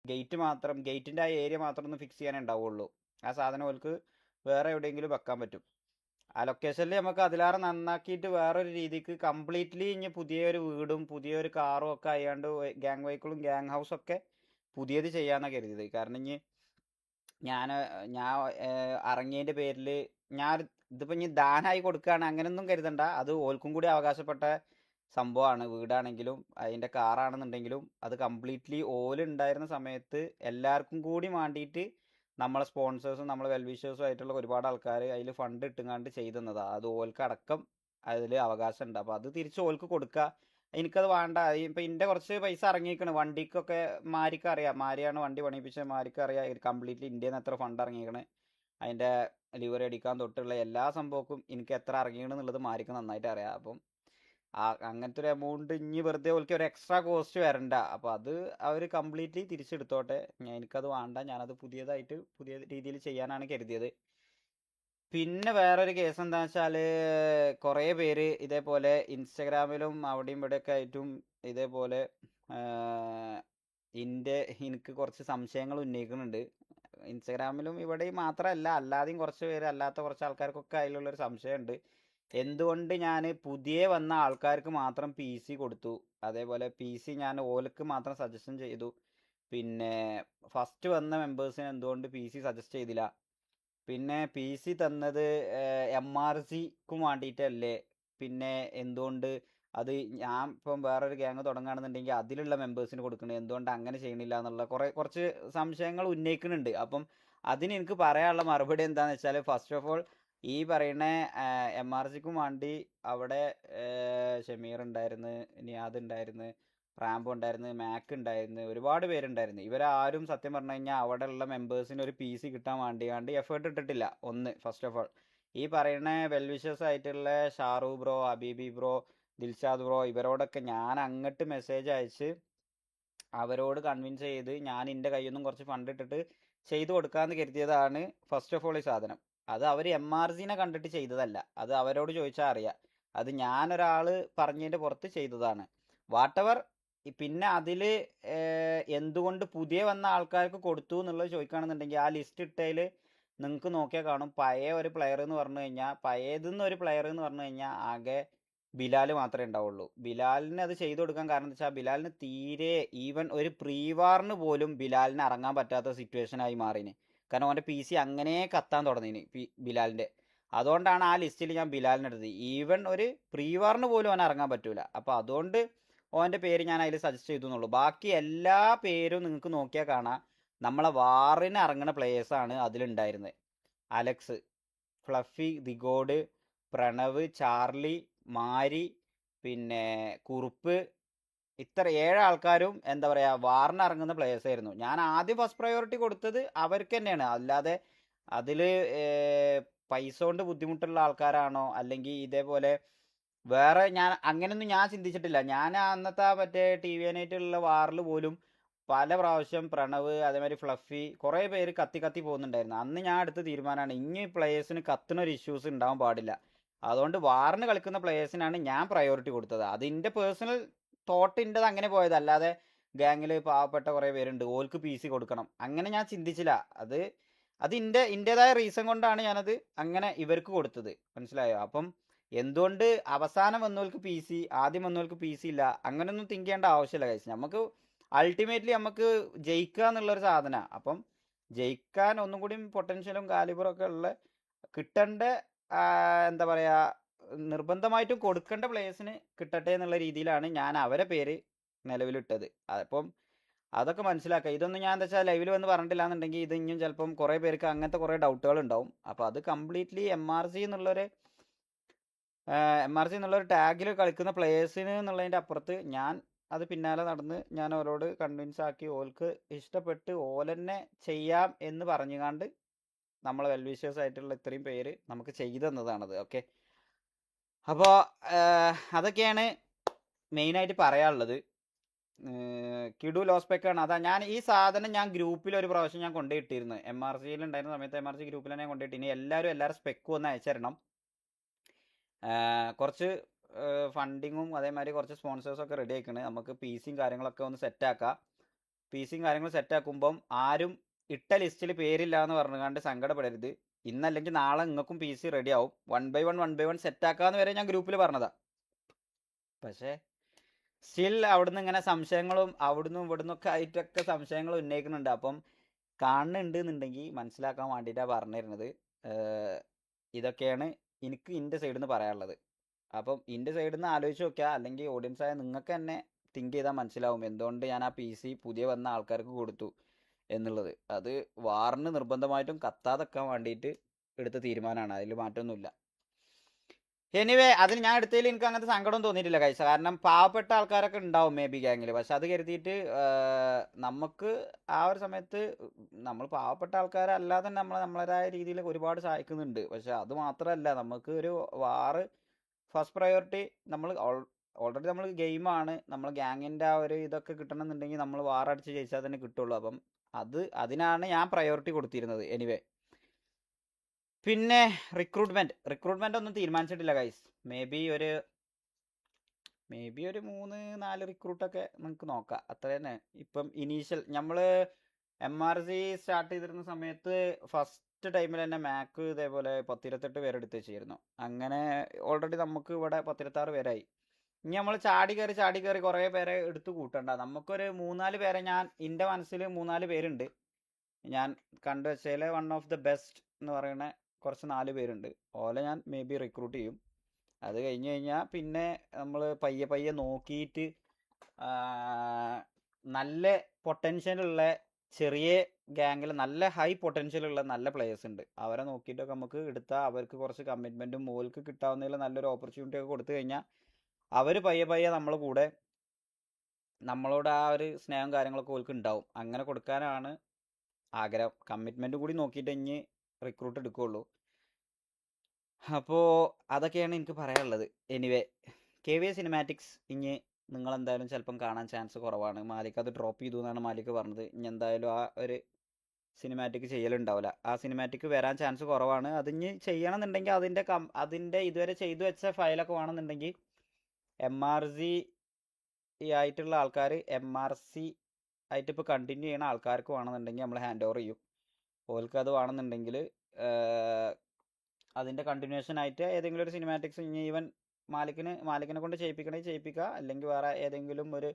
ഗേറ്റിൻ്റെ ആ ഏരിയ മാത്രം ഒന്ന് ഫിക്സ് ചെയ്യാനേ ഉണ്ടാവുള്ളൂ. ആ സാധനം ഓൽക്ക് വേറെ എവിടെയെങ്കിലും വെക്കാൻ പറ്റും. ആ ലൊക്കേഷനിൽ നമുക്ക് അതിലാറെ നന്നാക്കിയിട്ട് വേറൊരു രീതിക്ക് കംപ്ലീറ്റ്ലി ഇനി പുതിയൊരു വീടും പുതിയൊരു കാറും ഒക്കെ ആയാണ്ട് ഗ്യാങ് വെഹിക്കിളും ഗ്യാങ് ഹൗസും ഒക്കെ പുതിയത് ചെയ്യാന്നാണ് കരുതിയത്. കാരണം ഇനി ഞാൻ ഞാൻ ഇറങ്ങിയതിൻ്റെ പേരിൽ ഞാൻ ഇതിപ്പോൾ ഇനി ദാനമായി കൊടുക്കുകയാണ് അങ്ങനെയൊന്നും കരുതണ്ട. അത് ഓൽക്കും കൂടി അവകാശപ്പെട്ട സംഭവമാണ്. വീടാണെങ്കിലും അതിൻ്റെ കാറാണെന്നുണ്ടെങ്കിലും അത് കംപ്ലീറ്റ്ലി ഓലുണ്ടായിരുന്ന സമയത്ത് എല്ലാവർക്കും കൂടി വേണ്ടിയിട്ട് നമ്മളെ സ്പോൺസേഴ്സും നമ്മളെ വെൽവിഷേഴ്സും ആയിട്ടുള്ള ഒരുപാട് ആൾക്കാർ അതിൽ ഫണ്ട് ഇട്ടുങ്ങാണ്ട് ചെയ്തെന്നതാണ്. അത് ഓൽക്കടക്കം അതിൽ അവകാശമുണ്ട്. അപ്പോൾ അത് തിരിച്ച് ഓൽക്ക് കൊടുക്കുക. എനിക്കത് വേണ്ട. ഇപ്പം എൻ്റെ കുറച്ച് പൈസ ഇറങ്ങിയിരിക്കണ് വണ്ടിക്കൊക്കെ. മാരിക്കറിയാം, മാരിയാണ് വണ്ടി പണിയിപ്പിച്ചത്, മാരിക്കറിയാം കംപ്ലീറ്റ്ലി ഇന്ത്യയിൽ നിന്ന് എത്ര ഫണ്ട് ഇറങ്ങിയിരിക്കണ്, അതിൻ്റെ ലിവർ അടിക്കാൻ തൊട്ടുള്ള എല്ലാ സംഭവക്കും എനിക്ക് എത്ര ഇറങ്ങിയെന്നുള്ളത് മാരിക്ക് നന്നായിട്ട് അറിയാം. അപ്പം അങ്ങനത്തെ ഒരു എമൗണ്ട് ഇനി വെറുതെ ഓൽക്ക് ഒരു എക്സ്ട്രാ കോസ്റ്റ് വരണ്ട. അപ്പോൾ അത് അവർ കംപ്ലീറ്റ്ലി തിരിച്ചെടുത്തോട്ടെ. എനിക്കത് വേണ്ട. ഞാനത് പുതിയതായിട്ട് പുതിയ രീതിയിൽ ചെയ്യാനാണ് കരുതിയത്. പിന്നെ വേറൊരു കേസ് എന്താണെന്ന് വെച്ചാൽ കുറേ പേര് ഇതേപോലെ ഇൻസ്റ്റഗ്രാമിലും അവിടെയും ഇവിടെയൊക്കെ ആയിട്ടും ഇതേപോലെ എനിക്ക് കുറച്ച് സംശയങ്ങൾ ഉന്നയിക്കുന്നുണ്ട്. ഇൻസ്റ്റഗ്രാമിലും ഇവിടെയും മാത്രമല്ല, അല്ലാതെയും കുറച്ച് പേര്, അല്ലാത്ത കുറച്ച് ആൾക്കാർക്കൊക്കെ അതിലുള്ളൊരു സംശയമുണ്ട്. എന്തുകൊണ്ട് ഞാൻ പുതിയ വന്ന ആൾക്കാർക്ക് മാത്രം പി സി കൊടുത്തു, അതേപോലെ പി സി ഞാൻ ഓലക്ക് മാത്രം സജഷൻ ചെയ്തു, പിന്നെ ഫസ്റ്റ് വന്ന മെമ്പേഴ്സിന് എന്തുകൊണ്ട് പി സി സജസ്റ്റ് ചെയ്തില്ല, പിന്നെ പി സി തന്നത് എം ആർ സിക്കും വേണ്ടിയിട്ടല്ലേ, പിന്നെ എന്തുകൊണ്ട് അത് ഞാൻ ഇപ്പം വേറൊരു ഗ്യാങ് തുടങ്ങുകയാണെന്നുണ്ടെങ്കിൽ അതിലുള്ള മെമ്പേഴ്സിന് കൊടുക്കണത് എന്തുകൊണ്ട് അങ്ങനെ ചെയ്യണില്ല എന്നുള്ള കുറച്ച് സംശയങ്ങൾ ഉന്നയിക്കുന്നുണ്ട്. അപ്പം അതിന് എനിക്ക് പറയാനുള്ള മറുപടി എന്താണെന്ന് വെച്ചാൽ, ഫസ്റ്റ് ഓഫ് ഓൾ ഈ പറയുന്ന എം ആർ സിക്കും വേണ്ടി അവിടെ ഷമീർ ഉണ്ടായിരുന്നു, നിയാദ് ഉണ്ടായിരുന്നു, റാംബോ ഉണ്ടായിരുന്നു, മാക്ക് ഉണ്ടായിരുന്നു, ഒരുപാട് പേരുണ്ടായിരുന്നു. ഇവരാരും സത്യം പറഞ്ഞു കഴിഞ്ഞാൽ അവിടെ ഉള്ള മെമ്പേഴ്സിന് ഒരു പി സി കിട്ടാൻ വേണ്ടിയാണ്ട് എഫേർട്ട് ഇട്ടിട്ടില്ല. ഒന്ന് ഫസ്റ്റ് ഓഫ് ഓൾ ഈ പറയുന്ന വെൽവിഷേഴ്സ് ആയിട്ടുള്ള ഷാറു ബ്രോ, അബീബി ബ്രോ, ദിൽഷാദ് ബ്രോ, ഇവരോടൊക്കെ ഞാൻ അങ്ങോട്ട് മെസ്സേജ് അയച്ച് അവരോട് കൺവിൻസ് ചെയ്ത് ഞാൻ എൻ്റെ കയ്യിൽ നിന്നും കുറച്ച് ഫണ്ട് ഇട്ടിട്ട് ചെയ്തു കൊടുക്കാമെന്ന് കരുതിയതാണ് ഫസ്റ്റ് ഓഫ് ഓൾ ഈ സാധനം. അത് അവർ എം ആർ സിനെ കണ്ടിട്ട് ചെയ്തതല്ല. അത് അവരോട് ചോദിച്ചാൽ അറിയാം. അത് ഞാനൊരാൾ പറഞ്ഞതിൻ്റെ പുറത്ത് ചെയ്തതാണ്. വാട്ടവർ. പിന്നെ അതിൽ എന്തുകൊണ്ട് പുതിയ വന്ന ആൾക്കാർക്ക് കൊടുത്തു എന്നുള്ളത് ചോദിക്കുകയാണെന്നുണ്ടെങ്കിൽ ആ ലിസ്റ്റ് ഇട്ടതിൽ നിങ്ങൾക്ക് നോക്കിയാൽ കാണും. പഴയ ഒരു പ്ലെയർ എന്ന് പറഞ്ഞു കഴിഞ്ഞാൽ, പഴയതെന്ന് ഒരു പ്ലെയർ എന്ന് പറഞ്ഞു കഴിഞ്ഞാൽ ആകെ ബിലാൽ മാത്രമേ ഉണ്ടാവുള്ളൂ. ബിലാലിന് അത് ചെയ്തു കൊടുക്കാൻ കാരണം എന്താ വെച്ചാൽ ബിലാലിന് തീരെ ഈവൻ ഒരു പ്രീവാറിന് പോലും ബിലാലിന് ഇറങ്ങാൻ പറ്റാത്ത സിറ്റുവേഷനായി മാറിന്. കാരണം അവൻ്റെ പി സി അങ്ങനെ കത്താൻ തുടങ്ങിന് ബിലാലിൻ്റെ. അതുകൊണ്ടാണ് ആ ലിസ്റ്റിൽ ഞാൻ ബിലാലിന് എടുത്തത്. ഈവൻ ഒരു പ്രീവാറിന് പോലും അവൻ ഇറങ്ങാൻ പറ്റൂല. അപ്പോൾ അതുകൊണ്ട് ഓൻ്റെ പേര് ഞാൻ അതിൽ സജസ്റ്റ് ചെയ്തു എന്നുള്ളൂ. ബാക്കി എല്ലാ പേരും നിങ്ങൾക്ക് നോക്കിയാൽ കാണാം നമ്മളെ വാറിന് ഇറങ്ങുന്ന പ്ലേയേഴ്സാണ് അതിലുണ്ടായിരുന്നത്. അലക്സ്, ഫ്ലഫി, ദിഗോഡ്, പ്രണവ്, ചാർലി, മാരി, പിന്നെ കുറുപ്പ്, ഇത്ര 7 ആൾക്കാരും എന്താ പറയുക വാറിന് ഇറങ്ങുന്ന പ്ലേയേഴ്സ് ആയിരുന്നു. ഞാൻ ആദ്യം ഫസ്റ്റ് പ്രയോറിറ്റി കൊടുത്തത് അവർക്ക് തന്നെയാണ്. അല്ലാതെ അതിൽ പൈസ കൊണ്ട് ബുദ്ധിമുട്ടുള്ള ആൾക്കാരാണോ അല്ലെങ്കിൽ ഇതേപോലെ വേറെ ഞാൻ അങ്ങനെയൊന്നും ഞാൻ ചിന്തിച്ചിട്ടില്ല. ഞാൻ അന്നത്തെ മറ്റേ ടി വി ആയിട്ടുള്ള വാറിൽ പോലും പല പ്രാവശ്യം പ്രണവ് അതേമാതിരി ഫ്ലഫി കുറേ പേര് കത്തി കത്തി പോകുന്നുണ്ടായിരുന്നു. അന്ന് ഞാൻ എടുത്ത തീരുമാനമാണ് ഇനി പ്ലേയേഴ്സിന് കത്തുന്നൊരു ഇഷ്യൂസ് ഉണ്ടാവാൻ പാടില്ല. അതുകൊണ്ട് വാറിന് കളിക്കുന്ന പ്ലേയേഴ്സിനാണ് ഞാൻ പ്രയോറിറ്റി കൊടുത്തത്. അതിൻ്റെ പേഴ്സണൽ തോട്ടിൻ്റെത് അങ്ങനെ പോയത്. അല്ലാതെ ഗാങ്ങിൽ പാവപ്പെട്ട കുറേ പേരുണ്ട് ഓൽക്ക് പി സി കൊടുക്കണം അങ്ങനെ ഞാൻ ചിന്തിച്ചില്ല. അത് എൻ്റെതായ റീസൺ കൊണ്ടാണ് ഞാനത് അങ്ങനെ ഇവർക്ക് കൊടുത്തത്. മനസ്സിലായോ? അപ്പം എന്തുകൊണ്ട് അവസാനം വന്നവർക്ക് പി സി, ആദ്യം വന്നവർക്ക് പി സി ഇല്ല, അങ്ങനെയൊന്നും തിങ്ക് ചെയ്യേണ്ട ആവശ്യമില്ല ഗൈസ്. നമുക്ക് അൾട്ടിമേറ്റ്ലി നമുക്ക് ജയിക്കുക എന്നുള്ളൊരു സാധനമാണ്. അപ്പം ജയിക്കാൻ ഒന്നും കൂടി പൊട്ടൻഷ്യലും കാലിബറും ഒക്കെ ഉള്ള കിട്ടേണ്ട എന്താ പറയുക നിർബന്ധമായിട്ടും കൊടുക്കേണ്ട പ്ലേയേഴ്സിന് കിട്ടട്ടെ എന്നുള്ള രീതിയിലാണ് ഞാൻ അവരെ പേര് നിലവിലിട്ടത്. അപ്പം അതൊക്കെ മനസ്സിലാക്കുക. ഇതൊന്നും ഞാൻ എന്താ വെച്ചാൽ ലൈവിൽ വന്ന് പറഞ്ഞിട്ടില്ല എന്നുണ്ടെങ്കിൽ ഇത് ഇനിയും ചിലപ്പം കുറേ പേർക്ക് അങ്ങനത്തെ കുറേ ഡൗട്ടുകൾ ഉണ്ടാവും. അപ്പോൾ അത് കംപ്ലീറ്റ്ലി എം ആർ സി എന്നുള്ളൊരു ടാഗിൽ കളിക്കുന്ന പ്ലേയേഴ്സിന് എന്നുള്ളതിൻ്റെ അപ്പുറത്ത് ഞാൻ അത് പിന്നാലെ നടന്ന് ഞാൻ അവരോട് കൺവിൻസ് ആക്കി ഓൽക്ക് ഇഷ്ടപ്പെട്ട് ഓലെന്നെ ചെയ്യാം എന്ന് പറഞ്ഞുകൊണ്ട് നമ്മളെ വെൽവിഷേഴ്സ് ആയിട്ടുള്ള ഇത്രയും പേര് നമുക്ക് ചെയ്തു തന്നതാണത്. ഓക്കെ, അപ്പോൾ അതൊക്കെയാണ് മെയിനായിട്ട് പറയാനുള്ളത്. കിഡു ലോസ്പെക്കാണ്. അതാ ഞാൻ ഈ സാധനം ഞാൻ ഗ്രൂപ്പിൽ ഒരു പ്രാവശ്യം ഞാൻ കൊണ്ടുപോയിട്ടിരുന്നു. എം ആർ സിയിൽ ഉണ്ടായിരുന്ന സമയത്ത് എം ആർ സി ഗ്രൂപ്പിൽ തന്നെ കൊണ്ടുപോയിട്ട് ഇനി എല്ലാവരും സ്പെക്കും ഒന്ന് അയച്ചു തരണം. കുറച്ച് ഫണ്ടിങ്ങും അതേമാതിരി കുറച്ച് സ്പോൺസേഴ്സൊക്കെ റെഡി ആയിക്കണ്. നമുക്ക് പി സിയും കാര്യങ്ങളൊക്കെ ഒന്ന് സെറ്റാക്കാം. സിയും കാര്യങ്ങളും സെറ്റാക്കുമ്പം ആരും ഇട്ട ലിസ്റ്റിൽ പേരില്ല എന്ന് പറഞ്ഞുകൊണ്ട് സങ്കടപ്പെടരുത്. ഇന്നല്ലെങ്കിൽ നാളെ നിങ്ങൾക്കും സി റെഡി ആവും. 1 by 1 സെറ്റാക്കാന്ന് വരെ ഞാൻ ഗ്രൂപ്പിൽ പറഞ്ഞതാ. പക്ഷേ സ്റ്റിൽ അവിടുന്ന് ഇങ്ങനെ സംശയങ്ങളും അവിടുന്ന് ഇവിടുന്നൊക്കെ ആയിട്ടൊക്കെ സംശയങ്ങൾ ഉന്നയിക്കുന്നുണ്ട്. അപ്പം കാണുന്നുണ്ട് എന്നുണ്ടെങ്കിൽ മനസ്സിലാക്കാൻ വേണ്ടിയിട്ടാണ് പറഞ്ഞിരുന്നത്. ഇതൊക്കെയാണ് എനിക്ക് എൻ്റെ സൈഡിൽ നിന്ന് പറയാനുള്ളത്. അപ്പം എൻ്റെ സൈഡിൽ നിന്ന് ആലോചിച്ച് നോക്കിയാൽ അല്ലെങ്കിൽ ഓഡിയൻസായ നിങ്ങൾക്ക് തന്നെ തിങ്ക് ചെയ്താൽ മനസ്സിലാവും എന്തുകൊണ്ട് ഞാൻ ആ സി പുതിയ വന്ന ആൾക്കാർക്ക് കൊടുത്തു എന്നുള്ളത്. അത് വാറിന് നിർബന്ധമായിട്ടും കത്താതെക്കാൻ വേണ്ടിയിട്ട് എടുത്ത തീരുമാനമാണ്. അതിൽ മാറ്റമൊന്നുമില്ല. എനിവേ അതിന് ഞാൻ എടുത്തതിൽ എനിക്ക് അങ്ങനത്തെ സങ്കടം തോന്നിയിട്ടില്ല കൈസ. കാരണം പാവപ്പെട്ട ആൾക്കാരൊക്കെ ഉണ്ടാവും മേ ബി ഗ്യാങ്ങിൽ. പക്ഷെ അത് കരുതിയിട്ട് നമുക്ക് ആ ഒരു സമയത്ത് നമ്മൾ പാവപ്പെട്ട ആൾക്കാരല്ലാതെ തന്നെ നമ്മളേതായ രീതിയിൽ ഒരുപാട് സഹായിക്കുന്നുണ്ട്. പക്ഷെ അത് മാത്രമല്ല, നമുക്ക് ഒരു വാറ് ഫസ്റ്റ് പ്രയോറിറ്റി. നമ്മൾ ഓൾറെഡി നമ്മൾ ഗെയിമാണ്, നമ്മൾ ഗ്യാങ്ങിൻ്റെ ആ ഒരു ഇതൊക്കെ കിട്ടണമെന്നുണ്ടെങ്കിൽ നമ്മൾ വാറടിച്ച് ജയിച്ചാൽ തന്നെ കിട്ടുള്ളൂ. അപ്പം അതിനാണ് ഞാൻ പ്രയോറിറ്റി കൊടുത്തിരുന്നത്. എനിവേ പിന്നെ റിക്രൂട്ട്മെന്റ് ഒന്നും തീരുമാനിച്ചിട്ടില്ല ഗൈസ്. മേ ബി ഒരു 3-4 റിക്രൂട്ടൊക്കെ നമുക്ക് നോക്കാം. അത്ര തന്നെ. ഇപ്പം ഇനീഷ്യൽ നമ്മൾ MRC സ്റ്റാർട്ട് ചെയ്തിരുന്ന സമയത്ത് ഫസ്റ്റ് ടൈമിൽ തന്നെ മാക്ക് ഇതേപോലെ 10-28 പേരെ എടുത്ത് വെച്ചിരുന്നു. അങ്ങനെ ഓൾറെഡി നമുക്ക് ഇവിടെ 10-26 പേരായി. ഇനി നമ്മൾ ചാടി കയറി കുറേ പേരെ എടുത്ത് കൂട്ടണ്ട. നമുക്കൊരു 3-4 പേരെ എൻ്റെ മനസ്സിൽ 3-4 പേരുണ്ട്. ഞാൻ കണ്ടുവച്ചതിൽ വൺ ഓഫ് ദ ബെസ്റ്റ് എന്ന് പറയുന്ന കുറച്ച് 4 പേരുണ്ട്. ഓലെ ഞാൻ മേ ബി റിക്രൂട്ട് ചെയ്യും. അത് കഴിഞ്ഞ് കഴിഞ്ഞാൽ പിന്നെ നമ്മൾ പയ്യെ നോക്കിയിട്ട് നല്ല പൊട്ടൻഷ്യലുള്ള ചെറിയ ഗ്യാങ്ങിൽ നല്ല ഹൈ പൊട്ടൻഷ്യലുള്ള നല്ല പ്ലേയേഴ്സ് ഉണ്ട്. അവരെ നോക്കിയിട്ടൊക്കെ നമുക്ക് എടുത്താൽ അവർക്ക് കുറച്ച് കമ്മിറ്റ്മെൻറ്റും മോൾക്ക് കിട്ടാവുന്നതിൽ നല്ലൊരു ഓപ്പർച്യൂണിറ്റി ഒക്കെ കൊടുത്തു കഴിഞ്ഞാൽ അവർ പയ്യെ നമ്മളെ കൂടെ നമ്മളോട് ആ ഒരു സ്നേഹം കാര്യങ്ങളൊക്കെ ഓൾക്ക് ഉണ്ടാവും. അങ്ങനെ കൊടുക്കാനാണ് ആഗ്രഹം. കമ്മിറ്റ്മെൻറ്റ് കൂടി നോക്കിയിട്ട് ഇനി റിക്രൂട്ട് എടുക്കുകയുള്ളൂ. അപ്പോൾ അതൊക്കെയാണ് എനിക്ക് പറയാനുള്ളത്. എനിവേ KVA സിനിമാറ്റിക്സ് ഇനി നിങ്ങളെന്തായാലും ചിലപ്പം കാണാൻ ചാൻസ് കുറവാണ്. മാലിക് അത് ഡ്രോപ്പ് ചെയ്തു എന്നാണ് മാലിക് പറഞ്ഞത്. ഇനി എന്തായാലും ആ ഒരു സിനിമാറ്റിക് ചെയ്യലുണ്ടാവില്ല. ആ സിനിമാറ്റിക് വരാൻ ചാൻസ് കുറവാണ്. അതിന് ചെയ്യണമെന്നുണ്ടെങ്കിൽ അതിൻ്റെ ഇതുവരെ ചെയ്തു വെച്ച ഫയലൊക്കെ വേണമെന്നുണ്ടെങ്കിൽ MRC ആയിട്ടുള്ള ആൾക്കാർ MRC ആയിട്ട് ഇപ്പോൾ കണ്ടിന്യൂ ചെയ്യുന്ന ആൾക്കാർക്ക് വേണമെന്നുണ്ടെങ്കിൽ നമ്മൾ ഹാൻഡ് ഓവർ ചെയ്യും. ഓൾക്ക് അത് വേണമെന്നുണ്ടെങ്കിൽ അതിൻ്റെ കണ്ടിന്യൂഷൻ ആയിട്ട് ഏതെങ്കിലും ഒരു സിനിമാറ്റിക്സ് ഈവൻ മാലിക്കിനെ കൊണ്ട് ചെയ്യിപ്പിക്കുക, അല്ലെങ്കിൽ വേറെ ഏതെങ്കിലും ഒരു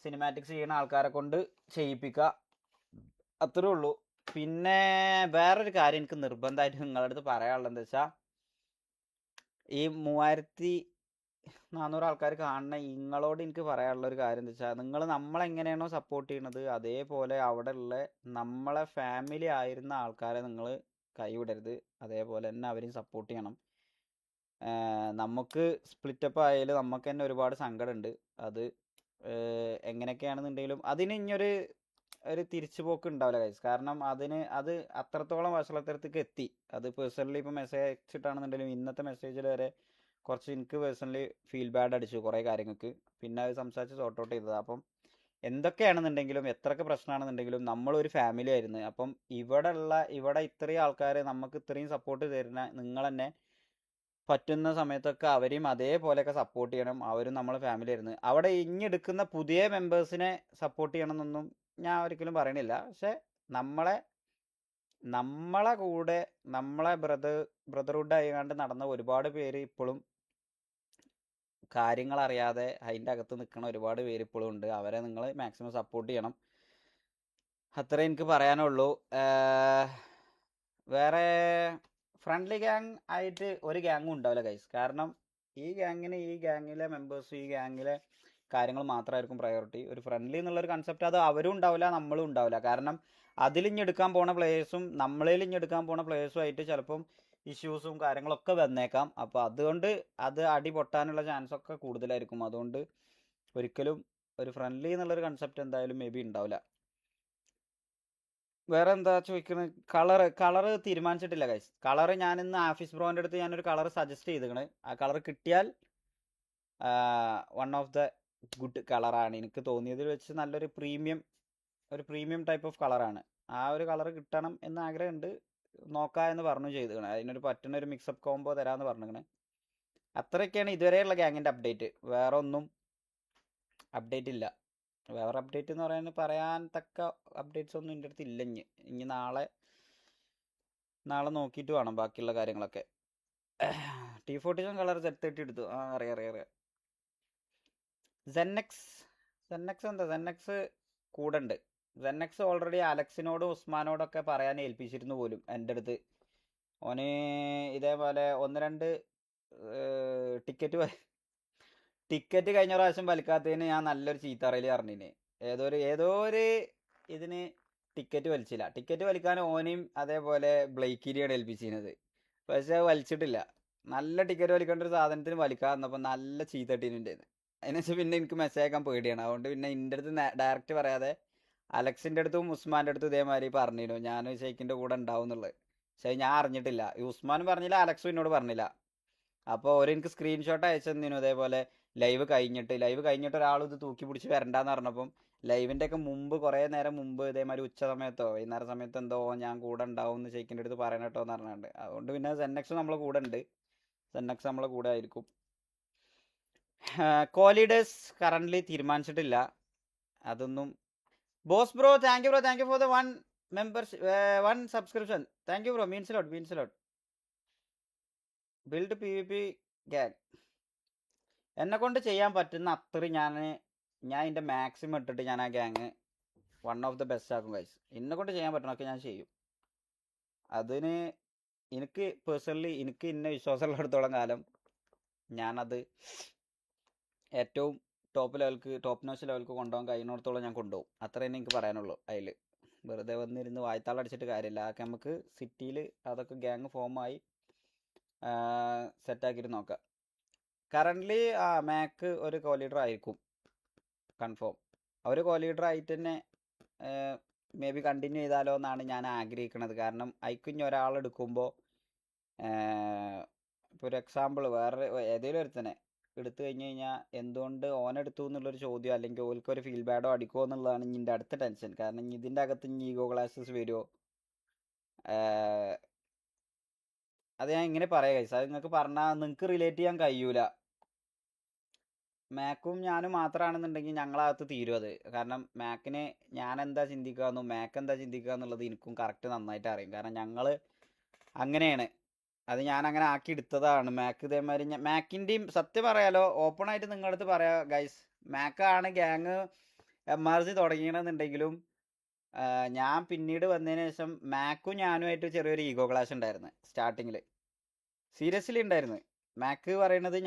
സിനിമാറ്റിക്സ് ചെയ്യുന്ന ആൾക്കാരെ കൊണ്ട് ചെയ്യിപ്പിക്കുക. അത്രേ ഉള്ളൂ. പിന്നെ വേറൊരു കാര്യം എനിക്ക് നിർബന്ധമായിട്ട് നിങ്ങളുടെ അടുത്ത് പറയാനുള്ളത് എന്താ വെച്ചാൽ, ഈ 3400 ആൾക്കാർ കാണുന്ന നിങ്ങളോട് എനിക്ക് പറയാനുള്ള ഒരു കാര്യം എന്താ വെച്ചാൽ, നിങ്ങൾ നമ്മളെങ്ങനെയാണോ സപ്പോർട്ട് ചെയ്യണത് അതേപോലെ അവിടെ ഉള്ള നമ്മളെ ഫാമിലി ആയിരുന്ന ആൾക്കാരെ നിങ്ങൾ കൈവിടരുത്. അതേപോലെ തന്നെ അവരെയും സപ്പോർട്ട് ചെയ്യണം. നമുക്ക് സ്പ്ലിറ്റപ്പ് ആയാലും നമുക്ക് തന്നെ ഒരുപാട് സങ്കടമുണ്ട്. അത് എങ്ങനെയൊക്കെയാണെന്നുണ്ടെങ്കിലും അതിന് ഇനിയൊരു തിരിച്ചുപോക്ക് ഉണ്ടാവില്ല ഗൈസ്. കാരണം അത് അത്രത്തോളം വഷളത്തരത്തേക്ക് എത്തി. അത് പേഴ്സണലി ഇപ്പോൾ മെസ്സേജ് അയച്ചിട്ടാണെന്നുണ്ടെങ്കിലും ഇന്നത്തെ മെസ്സേജിൽ വരെ കുറച്ച് എനിക്ക് പേഴ്സണലി ഫീൽ ബാഡ് അടിച്ചു കുറേ കാര്യങ്ങൾക്ക്. പിന്നെ അത് സംസാരിച്ച് സോർട്ട് ഔട്ട് ചെയ്തതാണ്. അപ്പം എന്തൊക്കെയാണെന്നുണ്ടെങ്കിലും എത്രയൊക്കെ പ്രശ്നമാണെന്നുണ്ടെങ്കിലും നമ്മളൊരു ഫാമിലി ആയിരുന്നു. അപ്പം ഇവിടെ ഇത്രയും ആൾക്കാർ നമുക്ക് ഇത്രയും സപ്പോർട്ട് തരുന്ന നിങ്ങൾ തന്നെ പറ്റുന്ന സമയത്തൊക്കെ അവരെയും അതേപോലെയൊക്കെ സപ്പോർട്ട് ചെയ്യണം. അവരും നമ്മളെ ഫാമിലി ആയിരുന്നു. അവിടെ ഇഞ്ഞെടുക്കുന്ന പുതിയ മെമ്പേഴ്സിനെ സപ്പോർട്ട് ചെയ്യണമെന്നൊന്നും ഞാൻ ഒരിക്കലും പറയണില്ല. പക്ഷെ നമ്മളെ കൂടെ നമ്മളെ ബ്രദർഹുഡ് ആയിക്കാണ്ട് നടന്ന ഒരുപാട് പേര് ഇപ്പോഴും കാര്യങ്ങളറിയാതെ അതിൻ്റെ അകത്ത് നിൽക്കുന്ന ഒരുപാട് പേര് ഇപ്പോഴും ഉണ്ട്. അവരെ നിങ്ങൾ മാക്സിമം സപ്പോർട്ട് ചെയ്യണം. അത്രേ എനിക്ക് പറയാനുള്ളൂ. വേറെ ഫ്രണ്ട്ലി ഗ്യാങ് ആയിട്ട് ഒരു ഗ്യാങ്ങും ഉണ്ടാവില്ല ഗൈസ്. കാരണം ഈ ഗ്യാങ്ങിലെ മെമ്പേഴ്സ് ഈ ഗ്യാങ്ങിലെ കാര്യങ്ങൾ മാത്രമായിരിക്കും പ്രയോറിറ്റി. ഒരു ഫ്രണ്ട്ലി എന്നുള്ളൊരു കൺസെപ്റ്റ് അത് അവരും ഉണ്ടാവില്ല, നമ്മളും ഉണ്ടാവില്ല. കാരണം അതിലിഞ്ഞെടുക്കാൻ പോണ പ്ലേയേഴ്സും നമ്മളിലിഞ്ഞെടുക്കാൻ പോണ പ്ലേയേഴ്സും ആയിട്ട് ചിലപ്പം ഇഷ്യൂസും കാര്യങ്ങളൊക്കെ വന്നേക്കാം. അപ്പോൾ അതുകൊണ്ട് അത് അടി പൊട്ടാനുള്ള ചാൻസ് ഒക്കെ കൂടുതലായിരിക്കും. അതുകൊണ്ട് ഒരിക്കലും ഒരു ഫ്രണ്ട്ലി എന്നുള്ളൊരു കൺസെപ്റ്റ് എന്തായാലും മേ ബി ഉണ്ടാവില്ല. വേറെ എന്താ ചോദിക്കുന്നത്? കളറ് തീരുമാനിച്ചിട്ടില്ല ഗൈസ്. കളറ് ഞാൻ ഇന്ന് ആഫീസ് ബ്രോൻ്റെ അടുത്ത് ഞാനൊരു കളർ സജസ്റ്റ് ചെയ്തിരിക്കണ്. ആ കളർ കിട്ടിയാൽ വൺ ഓഫ് ദ ഗുഡ് കളറാണ് എനിക്ക് തോന്നിയതിൽ വെച്ച് നല്ലൊരു പ്രീമിയം ടൈപ്പ് ഓഫ് കളറാണ്. ആ ഒരു കളർ കിട്ടണം എന്ന് ആഗ്രഹമുണ്ട്. നോക്കാം എന്ന് പറഞ്ഞു ചെയ്തിരിക്കണേ. അതിനൊരു പറ്റുന്ന ഒരു മിക്സപ്പ് കോംബോ തരാമെന്ന് പറഞ്ഞിരിക്കണേ. അത്രയൊക്കെയാണ് ഇതുവരെയുള്ള ഗ്യാങ്ങിൻ്റെ അപ്ഡേറ്റ്. വേറെ ഒന്നും അപ്ഡേറ്റ് ഇല്ല. വേറെ അപ്ഡേറ്റ് എന്ന് പറയാൻ തക്ക അപ്ഡേറ്റ്സ് ഒന്നും എൻ്റെ അടുത്ത് ഇല്ല. ഇനി നാളെ നോക്കിയിട്ട് വേണം ബാക്കിയുള്ള കാര്യങ്ങളൊക്കെ. T47 കളർ Z30 എടുത്തു. ആ അറിയാം. സെന്നെക്സ് എന്താ കൂടെ ഉണ്ട്. സെന്നെക്സ് ഓൾറെഡി അലക്സിനോടും ഉസ്മാനോടൊക്കെ പറയാൻ ഏൽപ്പിച്ചിരുന്നു പോലും എൻ്റെ അടുത്ത്. ഓന് ഇതേപോലെ 1-2 ടിക്കറ്റ് കഴിഞ്ഞ പ്രാവശ്യം വലിക്കാത്തതിന് ഞാൻ നല്ലൊരു ചീത്തറയിൽ പറഞ്ഞിന്. ഏതോ ഒരു ഇതിന് ടിക്കറ്റ് വലിച്ചില്ല. ടിക്കറ്റ് വലിക്കാൻ ഓനെയും അതേപോലെ ബ്ലേക്കിനെയാണ് ഏൽപ്പിച്ചിരുന്നത്. പക്ഷെ വലിച്ചിട്ടില്ല. നല്ല ടിക്കറ്റ് വലിക്കേണ്ട ഒരു സാധനത്തിന് വലിക്കാൻ വന്നപ്പോൾ നല്ല ചീത്തട്ടീനുണ്ടായിരുന്നു. അതിനുശേഷം പിന്നെ എനിക്ക് മെസ്സേജ് അയക്കാൻ പേടിയാണ്. അതുകൊണ്ട് പിന്നെ എൻ്റെ അടുത്ത് ഡയറക്റ്റ് പറയാതെ അലക്സിൻ്റെ അടുത്തും ഉസ്മാൻ്റെ അടുത്തും ഇതേമാതിരി പറഞ്ഞിരുന്നു ഞാൻ ഷെയ്ഖിൻ്റെ കൂടെ ഉണ്ടാവും എന്നുള്ളത്. പക്ഷേ ഞാൻ അറിഞ്ഞിട്ടില്ല. ഈ ഉസ്മാനും പറഞ്ഞില്ല, അലക്സും എന്നോട് പറഞ്ഞില്ല. അപ്പോൾ എനിക്ക് സ്ക്രീൻഷോട്ട് അയച്ചു തന്നിരുന്നു. അതേപോലെ ലൈവ് കഴിഞ്ഞിട്ട് ഒരാൾ ഇത് തൂക്കി പിടിച്ച് വരണ്ടെന്ന് പറഞ്ഞപ്പം ലൈവിൻ്റെ ഒക്കെ മുമ്പ് കുറേ നേരം മുമ്പ് ഇതേമാതിരി ഉച്ച സമയത്തോ വൈകുന്നേര സമയത്ത് എന്തോ ഞാൻ കൂടെ ഉണ്ടാവും എന്ന് ഷെയ്ഖിൻ്റെ അടുത്ത് പറയണം കേട്ടോ എന്ന് പറഞ്ഞിട്ടുണ്ട്. അതുകൊണ്ട് പിന്നെ സെന്നെക്സ് നമ്മളെ കൂടെ ഉണ്ട്. സെന്നെക്സ് നമ്മളെ കൂടെ ആയിരിക്കും. കോലീഡേഴ്സ് കറൻ്റ്ലി തീരുമാനിച്ചിട്ടില്ല. അതൊന്നും boss bro thank you for the 1 subscription. Thank you bro, means lot. Build PvP gang എന്നെ കൊണ്ട് ചെയ്യാൻ പറ്റുന്ന അത്രയും ഞാൻ ഇതിൻ്റെ മാക്സിമം ഇട്ടിട്ട് ഞാൻ ആ gang one of the best ആക്കും ഗൈസ്. എന്നെ കൊണ്ട് ചെയ്യാൻ പറ്റണമൊക്കെ ഞാൻ ചെയ്യും. അതിന് എനിക്ക് പേഴ്സണലി ഇന്ന വിശ്വാസമുള്ളിടത്തോളം കാലം ഞാനത് ഏറ്റവും ടോപ്പ് നോച്ച് ലെവൽക്ക് കൊണ്ടുപോകാൻ കഴിയുന്നിടത്തോളം ഞാൻ കൊണ്ടുപോകും. അത്ര തന്നെ എനിക്ക് പറയാനുള്ളൂ. അതിൽ വെറുതെ വന്നിരുന്ന് വായ്ത്താളടിച്ചിട്ട് കാര്യമില്ല. അതൊക്കെ നമുക്ക് സിറ്റിയിൽ അതൊക്കെ ഗ്യാങ് ഫോമായി സെറ്റാക്കിയിട്ട് നോക്കാം. കറൻ്റ്ലി മാക്ക് ഒരു കോലീഡർ ആയിരിക്കും കൺഫേം. ഒരു കോലീഡർ ആയിട്ട് തന്നെ മേ ബി കണ്ടിന്യൂ ചെയ്താലോ എന്നാണ് ഞാൻ ആഗ്രഹിക്കുന്നത്. കാരണം അയക്കുഞ്ഞ് ഒരാളെടുക്കുമ്പോൾ ഇപ്പോൾ ഒരു എക്സാമ്പിൾ വേറെ ഏതെങ്കിലും ഒരുത്തനെ എടുത്തു കഴിഞ്ഞ് കഴിഞ്ഞാൽ എന്തുകൊണ്ട് ഓനെടുത്തു എന്നുള്ളൊരു ചോദ്യം അല്ലെങ്കിൽ ഓൽക്കൊരു ഫീൽ ബാഡോ അടിക്കുമോ എന്നുള്ളതാണ് ഇതിൻ്റെ അടുത്ത ടെൻഷൻ. കാരണം ഇതിൻ്റെ അകത്ത് ഈഗോ ക്ലാഷസ് വരുമോ. അത് ഞാൻ ഇങ്ങനെ പറയാം ഗൈസ്. അത് നിങ്ങൾക്ക് പറഞ്ഞാൽ നിങ്ങൾക്ക് റിലേറ്റ് ചെയ്യാൻ കഴിയൂല. മാക്കും ഞാനും മാത്രമാണെന്നുണ്ടെങ്കിൽ ഞങ്ങളകത്ത് തീരും അത്. കാരണം മാക്കിന് ഞാൻ എന്താ ചിന്തിക്കാമെന്നും മാക്ക് എന്താ ചിന്തിക്കുക എന്നുള്ളത് എനിക്കും കറക്റ്റ് നന്നായിട്ട് അറിയും. കാരണം ഞങ്ങൾ അങ്ങനെയാണ്. അത് ഞാൻ അങ്ങനെ ആക്കി എടുത്തതാണ്. മാക്ക് ഇതേമാതിരി മാക്കിൻ്റെയും സത്യം പറയാലോ ഓപ്പണായിട്ട് നിങ്ങളുടെ അടുത്ത് പറയാം ഗൈസ്, മാക്കാണ് ഗ്യാങ് MRC തുടങ്ങിയതെന്നുണ്ടെങ്കിലും ഞാൻ പിന്നീട് വന്നതിന് ശേഷം മാക്കും ഞാനുമായിട്ട് ചെറിയൊരു ഈഗോ ക്ലാഷ് ഉണ്ടായിരുന്നു സ്റ്റാർട്ടിങ്ങിൽ. സീരിയസ്ലി ഉണ്ടായിരുന്നു. മാക്ക് പറയണത്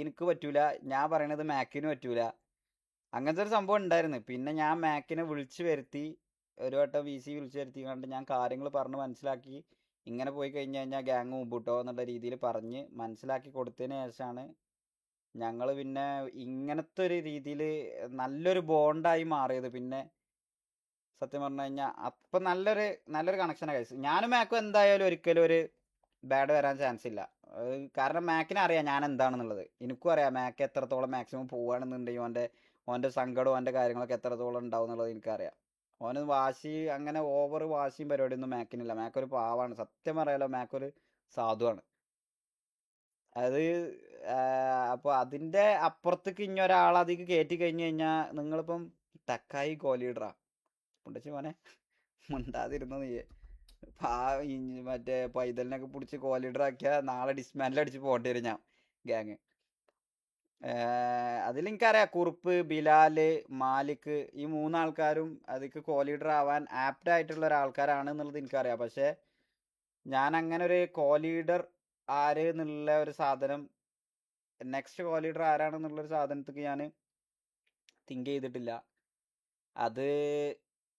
എനിക്ക് പറ്റൂല, ഞാൻ പറയണത് മാക്കിന് പറ്റൂല. അങ്ങനത്തെ ഒരു സംഭവം ഉണ്ടായിരുന്നു. പിന്നെ ഞാൻ മാക്കിനെ വിളിച്ചു വരുത്തി, ഒരു വട്ടം VC വിളിച്ചു വരുത്തി കണ്ട് ഞാൻ കാര്യങ്ങൾ പറഞ്ഞ് മനസ്സിലാക്കി ഇങ്ങനെ പോയി കഴിഞ്ഞ് കഴിഞ്ഞാൽ ഗ്യാങ് മുമ്പിട്ടോ എന്നുള്ള രീതിയിൽ പറഞ്ഞ് മനസ്സിലാക്കി കൊടുത്തതിന് ശേഷമാണ് ഞങ്ങൾ പിന്നെ ഇങ്ങനത്തെ ഒരു രീതിയിൽ നല്ലൊരു ബോണ്ടായി മാറിയത്. പിന്നെ സത്യം പറഞ്ഞു കഴിഞ്ഞാൽ അപ്പം നല്ലൊരു കണക്ഷനാണ് കഴിച്ചു. ഞാനും മാക്കും എന്തായാലും ഒരിക്കലും ഒരു ബാഡ് വരാൻ ചാൻസ് ഇല്ല. കാരണം മാക്കിനെ അറിയാം ഞാൻ എന്താണെന്നുള്ളത്. എനിക്കും അറിയാം മാക്ക് എത്രത്തോളം മാക്സിമം പോവുകയാണെന്നുണ്ടെങ്കിൽ ഓൻ്റെ സങ്കടവും ഓൻ്റെ കാര്യങ്ങളൊക്കെ എത്രത്തോളം ഉണ്ടാവും എന്നുള്ളത് എനിക്കറിയാം. ഓന് അങ്ങനെ ഓവർ വാശിയും പരിപാടിയൊന്നും മാക്കിനില്ല. മാക്കൊരു പാവാണ്. സത്യം പറയാലോ മാക്കൊരു സാധുവാണ്. അത് അപ്പോൾ അതിൻ്റെ അപ്പുറത്തേക്ക് ഇനി ഒരാളതിക്ക് കയറ്റി കഴിഞ്ഞ് കഴിഞ്ഞാൽ നിങ്ങളിപ്പം തക്കായി കോലീഡറാ കൊണ്ടുവച്ച് മോനെ മുണ്ടാതിരുന്നു നീ. മറ്റേ പൈതലിനൊക്കെ പിടിച്ച് കോലീഡറാക്കിയാൽ നാളെ ഡിസ്മാൻഡിൽ അടിച്ച് പോകേണ്ടി വരും ഞാൻ ഗ്യാങ്. അതിലെനിക്കറിയാം കുറുപ്പ്, ബിലാല്, മാലിക് ഈ 3 ആൾക്കാരും അതിക്ക് കോലീഡർ ആവാൻ ആപ്റ്റ് ആയിട്ടുള്ള ഒരാൾക്കാരാണ് എന്നുള്ളത് എനിക്കറിയാം. പക്ഷേ ഞാൻ അങ്ങനെ ഒരു കോലീഡർ ആര് എന്നുള്ള ഒരു സാധനം, നെക്സ്റ്റ് കോലീഡർ ആരാണെന്നുള്ളൊരു സാധനത്തേക്ക് ഞാൻ തിങ്ക് ചെയ്തിട്ടില്ല. അത്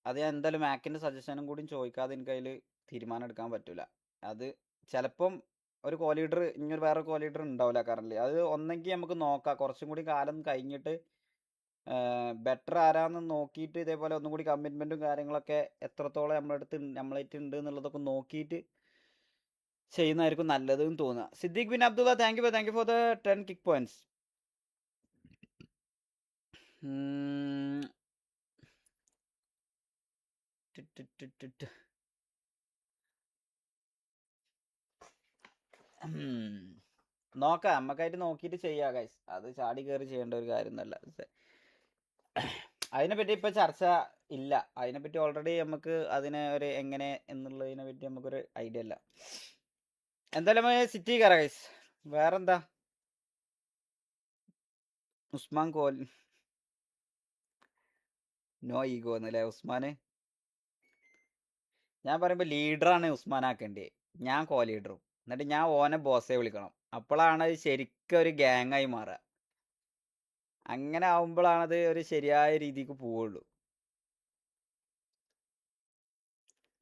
ഞാൻ എന്തായാലും മാക്കിൻ്റെ സജഷനും കൂടി ചോദിക്കാതെ എനിക്ക് അതിൽ തീരുമാനം എടുക്കാൻ പറ്റില്ല. അത് ചിലപ്പം ഒരു കോലീഡർ ഇനിയൊരു വേറെ കോലീഡർ ഉണ്ടാവില്ല കറൻ്റ്. അത് ഒന്നെങ്കിൽ നമുക്ക് നോക്കാം കുറച്ചും കൂടി കാലം കഴിഞ്ഞിട്ട് ബെറ്റർ ആരാന്ന് നോക്കിയിട്ട് ഇതേപോലെ ഒന്നും കൂടി കമ്മിറ്റ്മെൻറ്റും കാര്യങ്ങളൊക്കെ എത്രത്തോളം നമ്മളായിട്ട് ഉണ്ട് എന്നുള്ളതൊക്കെ നോക്കിയിട്ട് ചെയ്യുന്നതായിരിക്കും നല്ലതെന്ന് തോന്നുക. Siddique Bin Abdullah thank you for the 10 kick points. നോക്കാം, നമുക്കായിട്ട് നോക്കിയിട്ട് ചെയ്യാം ഗൈസ്. അത് ചാടി കയറി ചെയ്യേണ്ട ഒരു കാര്യം ഒന്നല്ല. അതിനെപ്പറ്റി ഇപ്പൊ ചർച്ച ഇല്ല. അതിനെപ്പറ്റി ഓൾറെഡി നമുക്ക് അതിനെ ഒരു എങ്ങനെ എന്നുള്ളതിനെ പറ്റി നമുക്കൊരു ഐഡിയ ഇല്ല. എന്തായാലും സിറ്റി കയറാം ഗൈസ്. വേറെന്താ? ഉസ്മാൻ കോൽ നോ ഈഗോ എന്നല്ലേ ഉസ്മാന്? ഞാൻ പറയുമ്പോ ലീഡറാണ് ഉസ്മാൻ ആക്കേണ്ടത്. ഞാൻ കോ ലീഡറും. എന്നിട്ട് ഞാൻ ഓനെ ബോസെ വിളിക്കണം. അപ്പോഴാണ് അത് ശരിക്കും ഒരു ഗ്യാങ് ആയി മാറുക. അങ്ങനെ ആവുമ്പോഴാണത് ഒരു ശരിയായ രീതിക്ക് പോവുള്ളൂ.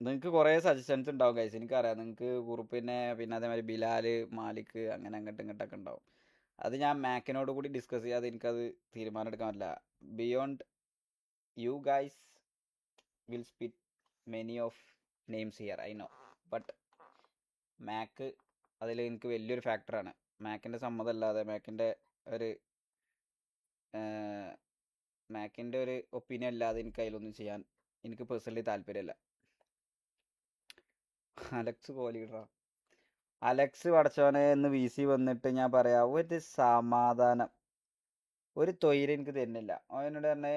നിങ്ങൾക്ക് കുറേ സജഷൻസ് ഉണ്ടാവും ഗൈസ്, എനിക്കറിയാം. നിങ്ങൾക്ക് കുറുപ്പിനെ, പിന്നെ അതേമാതിരി ബിലാല്, മാലിക്, അങ്ങനെ അങ്ങോട്ടും ഇങ്ങോട്ടൊക്കെ ഉണ്ടാവും. അത് ഞാൻ മാക്കിനോട് കൂടി ഡിസ്കസ് ചെയ്യാതെ എനിക്കത് തീരുമാനം എടുക്കാൻ പറ്റില്ല. Beyond you guys will spit many of names here, I know. But മാക്ക് അതിൽ എനിക്ക് വലിയൊരു ഫാക്ടറാണ്. മാക്കിൻ്റെ സമ്മതമല്ലാതെ, ഒരു മാക്കിൻ്റെ ഒരു ഒപ്പീനിയൻ അല്ലാതെ എനിക്ക് അതിലൊന്നും ചെയ്യാൻ എനിക്ക് പേഴ്സണലി താല്പര്യമില്ല. അലക്സ് കോഹ്ലിയുടെ അലക്സ് പടച്ചോനെ എന്ന് വി സി വന്നിട്ട് ഞാൻ പറയാം, ഒരു സമാധാനം, ഒരു തൊയ്ര് എനിക്ക് തരുന്നില്ല. അവനോട് തന്നെ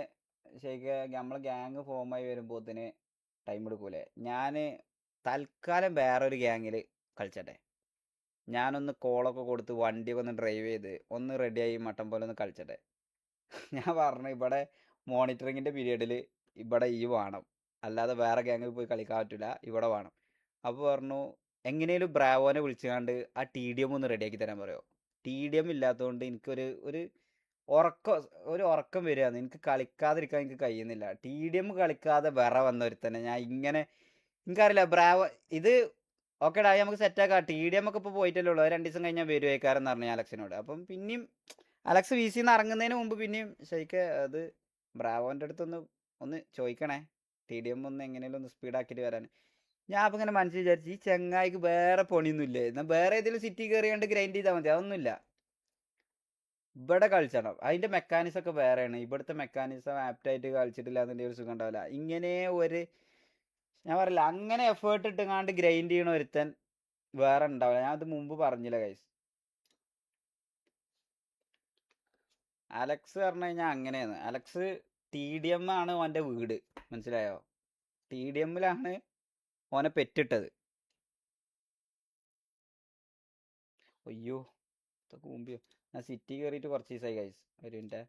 ശരിക്കും നമ്മളെ ഗ്യാങ് ഫോമായി വരുമ്പോഴത്തേന് ടൈം എടുക്കൂലേ. ഞാൻ തൽക്കാലം വേറൊരു ഗ്യാങ്ങിൽ കളിച്ചട്ടെ. ഞാനൊന്ന് കോളൊക്കെ കൊടുത്ത് വണ്ടിയൊക്കെ ഒന്ന് ഡ്രൈവ് ചെയ്ത് ഒന്ന് റെഡിയായി മട്ടം പോലെ ഒന്ന് കളിച്ചട്ടെ. ഞാൻ പറഞ്ഞു ഇവിടെ മോണിറ്ററിങ്ങിൻ്റെ പീരീഡിൽ ഇവിടെ ഈ വേണം, അല്ലാതെ വേറെ ഗ്യാങ്ങിൽ പോയി കളിക്കാൻ പറ്റില്ല, ഇവിടെ വേണം. അപ്പോൾ പറഞ്ഞു എങ്ങനെയും ബ്രാവോനെ വിളിച്ചുകൊണ്ട് ആ ടി ഡി എം ഒന്ന് റെഡിയാക്കി തരാൻ പറയുമോ. ടി ഡി എം ഇല്ലാത്തതുകൊണ്ട് എനിക്കൊരു ഉറക്കം വരികയാണ്. എനിക്ക് കളിക്കാതിരിക്കാൻ എനിക്ക് കഴിയുന്നില്ല. ടി ഡി എം കളിക്കാതെ വന്ന ഒരുത്തന്നെ ഞാൻ ഇങ്ങനെ, എനിക്കറിയില്ല ബ്രാവോ ഇത് ഓക്കേടാ നമുക്ക് സെറ്റാക്കാം. ടി ഡി എം ഒക്കെ ഇപ്പോൾ പോയിട്ടല്ലേ ഉള്ളൂ, 2 ദിവസം കഴിഞ്ഞാൽ വരുവേക്കാരെന്ന് പറഞ്ഞു ഞാൻ അലക്സിനോട്. അപ്പം പിന്നെയും അലക്സ് വി സിന്ന് ഇറങ്ങുന്നതിന് മുമ്പ് പിന്നെയും ശരിക്ക് അത് ബ്രാവോൻ്റെ ഒന്ന് ചോദിക്കണേ, ടി ഡി എം ഒന്ന് എങ്ങനെയും ഒന്ന് സ്പീഡാക്കിയിട്ട് വരാൻ. ഞാൻ അപ്പം ഇങ്ങനെ മനസ്സിൽ വിചാരിച്ചു, ഈ ചെങ്ങായിക്ക് വേറെ പണിയൊന്നും ഇല്ലേ, എന്നാൽ വേറെ ഏതെങ്കിലും സിറ്റി കയറിയാണ്ട് ഗ്രൈൻഡ് ചെയ്താൽ മതി. അതൊന്നുമില്ല, ഇവിടെ കളിച്ചണം. അതിൻ്റെ മെക്കാനിസം ഒക്കെ വേറെയാണ്. ഇവിടുത്തെ മെക്കാനിസം ആപ്റ്റായിട്ട് കളിച്ചിട്ടില്ല എന്നുണ്ടെങ്കിൽ ഒരു സുഖം ഉണ്ടാവില്ല. ഇങ്ങനെ ഞാൻ പറയില്ല, അങ്ങനെ എഫേർട്ട് ഇട്ടുങ്ങാണ്ട് ഗ്രൈൻഡ് ചെയ്യണ ഒരുത്തൻ വേറെ ഉണ്ടാവില്ല. ഞാൻ അത് മുമ്പ് പറഞ്ഞില്ല ഗൈസ്. അലക്സ് പറഞ്ഞു കഴിഞ്ഞാൽ അങ്ങനെയാണ്. അലക്സ് ടി ഡി എം ആണ് ഓൻ്റെ വീട്, മനസ്സിലായോ? ടി ഡി എമ്മിലാണ് ഓനെ പെറ്റിട്ടത്. അയ്യോ, ഇതൊക്കെ മുമ്പിയോ. ഞാൻ സിറ്റി കയറിയിട്ട് കുറച്ച് ദിവസമായി ഗൈസ്. ഒരു മിനിറ്റ്.